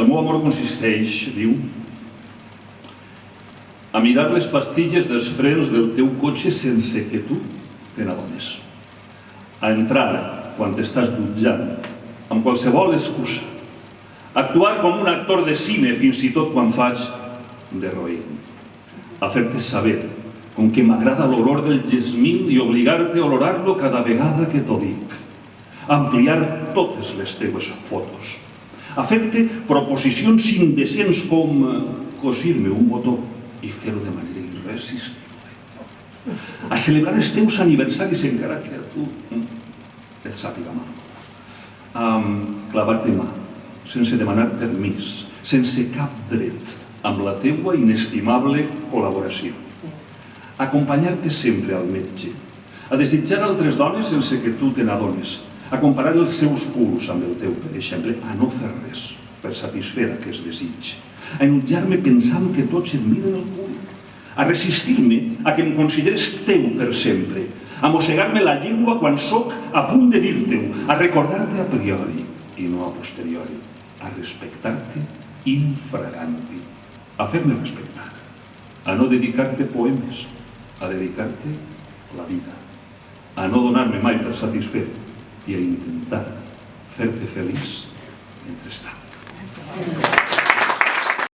El meu amor consisteix, diu, a mirar les pastilles dels frens del teu cotxe sense que tu te n'adones. A entrar quan t'estàs dutjant, amb qualsevol excusa. Actuar com un actor de cine fins i tot quan faig d'heroïna. A fer-te saber com que m'agrada l'olor del gesmil i obligar-te a olorar-lo cada vegada que t'ho dic. Ampliar totes les teues fotos. A fer-te proposicions indecents com cosir-me un botó i fer-ho de manera irresistible. A celebrar els teus aniversaris encara que a tu et sàpiga mal. A clavar-te mà, sense demanar permís, sense cap dret, amb la teua inestimable col·laboració. Acompanyar-te sempre al metge, a desitjar altres dones sense que tu te n'adones, a comparar els seus culs amb el teu, per exemple, a no fer res per satisfer aquest desig, a enutjar-me pensant que tots et miren el cul, a resistir-me a que em consideres teu per sempre, a mossegar-me la llengua quan sóc a punt de dir-te-ho, a recordar-te a priori i no a posteriori, a respectar-te infraganti, a fer-me respectar, a no dedicar-te poemes, a dedicar-te la vida, a no donar-me mai per satisfet i a intentar fer-te feliç mentrestant.